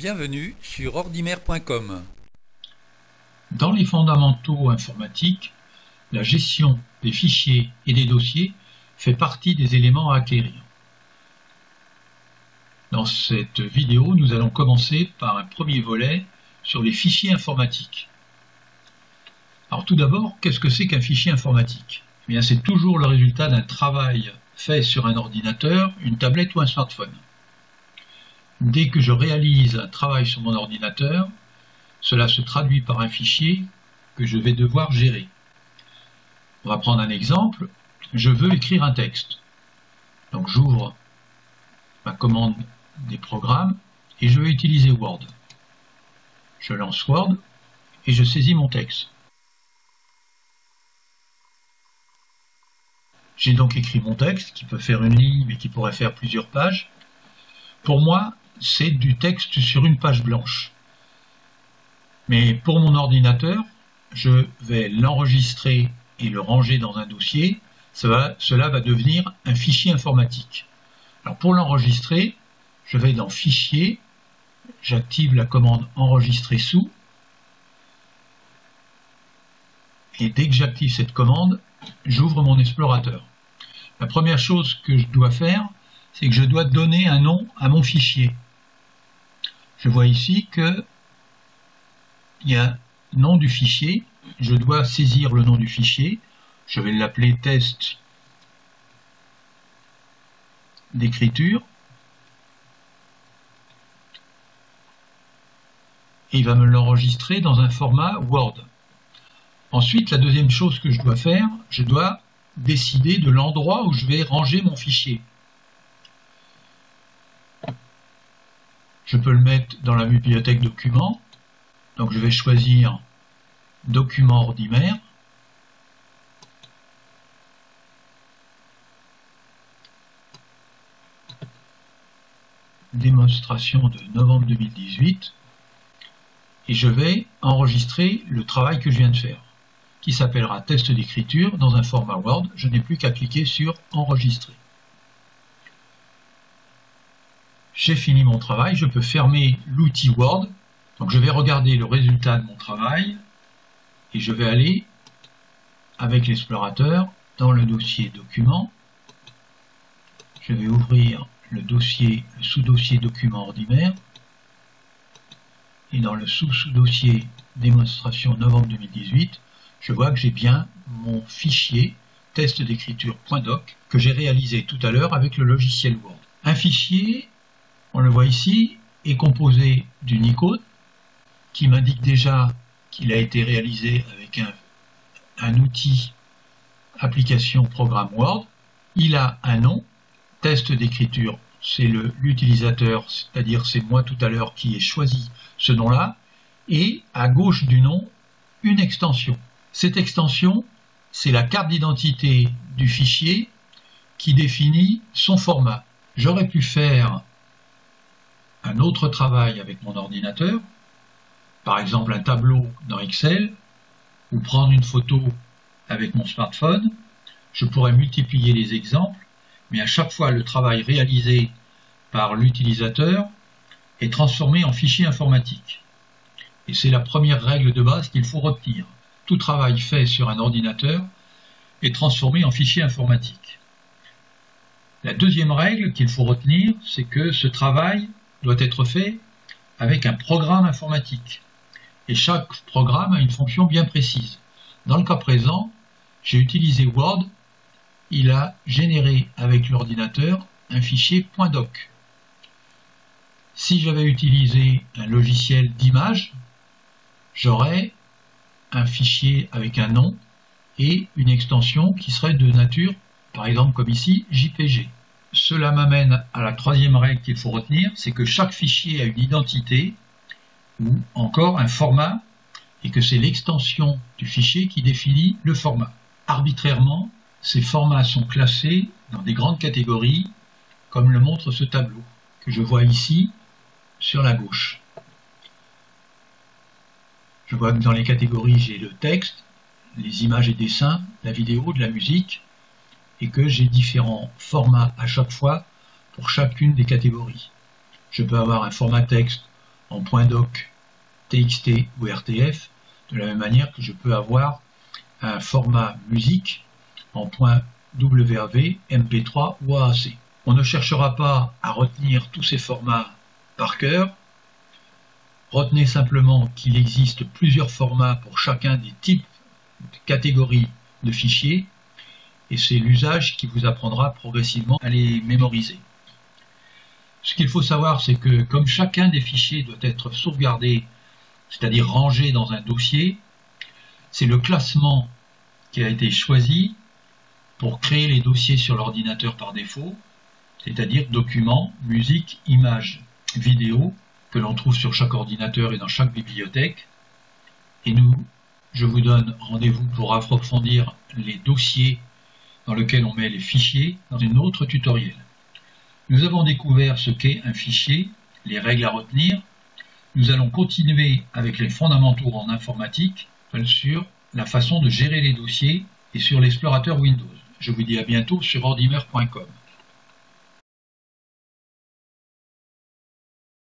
Bienvenue sur ordimer.com. Dans les fondamentaux informatiques, la gestion des fichiers et des dossiers fait partie des éléments à acquérir. Dans cette vidéo, nous allons commencer par un premier volet sur les fichiers informatiques. Alors tout d'abord, qu'est-ce que c'est qu'un fichier informatique? Eh bien, c'est toujours le résultat d'un travail fait sur un ordinateur, une tablette ou un smartphone. Dès que je réalise un travail sur mon ordinateur, cela se traduit par un fichier que je vais devoir gérer. On va prendre un exemple. Je veux écrire un texte. Donc j'ouvre ma commande des programmes et je vais utiliser Word. Je lance Word et je saisis mon texte. J'ai donc écrit mon texte qui peut faire une ligne mais qui pourrait faire plusieurs pages. Pour moi, c'est du texte sur une page blanche. Mais pour mon ordinateur, je vais l'enregistrer et le ranger dans un dossier. Cela va devenir un fichier informatique. Alors pour l'enregistrer, je vais dans Fichier, j'active la commande Enregistrer sous. Et dès que j'active cette commande, j'ouvre mon explorateur. La première chose que je dois faire, c'est que je dois donner un nom à mon fichier. Je vois ici qu'il y a un nom du fichier. Je dois saisir le nom du fichier. Je vais l'appeler test d'écriture. Et il va me l'enregistrer dans un format Word. Ensuite, la deuxième chose que je dois faire, je dois décider de l'endroit où je vais ranger mon fichier. Je peux le mettre dans la bibliothèque documents. Donc je vais choisir Documents Ordimer. Démonstration de novembre 2018. Et je vais enregistrer le travail que je viens de faire, qui s'appellera test d'écriture dans un format Word. Je n'ai plus qu'à cliquer sur Enregistrer. J'ai fini mon travail, je peux fermer l'outil Word. Donc je vais regarder le résultat de mon travail et je vais aller avec l'explorateur dans le dossier Documents. Je vais ouvrir le sous-dossier Documents Ordimer et dans le sous-dossier Démonstration novembre 2018, je vois que j'ai bien mon fichier test d'écriture.doc que j'ai réalisé tout à l'heure avec le logiciel Word. Un fichier, on le voit ici, est composé d'une icône qui m'indique déjà qu'il a été réalisé avec un outil application programme Word. Il a un nom, test d'écriture, c'est l'utilisateur, c'est-à-dire c'est moi tout à l'heure qui ai choisi ce nom-là, et à gauche du nom, une extension. Cette extension, c'est la carte d'identité du fichier qui définit son format. J'aurais pu faire un autre travail avec mon ordinateur, par exemple un tableau dans Excel, ou prendre une photo avec mon smartphone. Je pourrais multiplier les exemples, mais à chaque fois le travail réalisé par l'utilisateur est transformé en fichier informatique. Et c'est la première règle de base qu'il faut retenir. Tout travail fait sur un ordinateur est transformé en fichier informatique. La deuxième règle qu'il faut retenir, c'est que ce travail doit être fait avec un programme informatique. Et chaque programme a une fonction bien précise. Dans le cas présent, j'ai utilisé Word. Il a généré avec l'ordinateur un fichier .doc. Si j'avais utilisé un logiciel d'image, j'aurais un fichier avec un nom et une extension qui serait de nature, par exemple comme ici, JPG. Cela m'amène à la troisième règle qu'il faut retenir, c'est que chaque fichier a une identité ou encore un format et que c'est l'extension du fichier qui définit le format. Arbitrairement, ces formats sont classés dans des grandes catégories comme le montre ce tableau que je vois ici sur la gauche. Je vois que dans les catégories, j'ai le texte, les images et dessins, la vidéo, de la musique, et que j'ai différents formats à chaque fois pour chacune des catégories. Je peux avoir un format texte en .doc, TXT ou RTF, de la même manière que je peux avoir un format musique en .wrv, MP3 ou AAC. On ne cherchera pas à retenir tous ces formats par cœur. Retenez simplement qu'il existe plusieurs formats pour chacun des types, de catégories de fichiers, et c'est l'usage qui vous apprendra progressivement à les mémoriser. Ce qu'il faut savoir, c'est que comme chacun des fichiers doit être sauvegardé, c'est-à-dire rangé dans un dossier, c'est le classement qui a été choisi pour créer les dossiers sur l'ordinateur par défaut, c'est-à-dire documents, musique, images, vidéos, que l'on trouve sur chaque ordinateur et dans chaque bibliothèque. Et je vous donne rendez-vous pour approfondir les dossiers dans lesquels on met les fichiers dans un autre tutoriel. Nous avons découvert ce qu'est un fichier, les règles à retenir. Nous allons continuer avec les fondamentaux en informatique sur la façon de gérer les dossiers et sur l'explorateur Windows. Je vous dis à bientôt sur ordimer.com.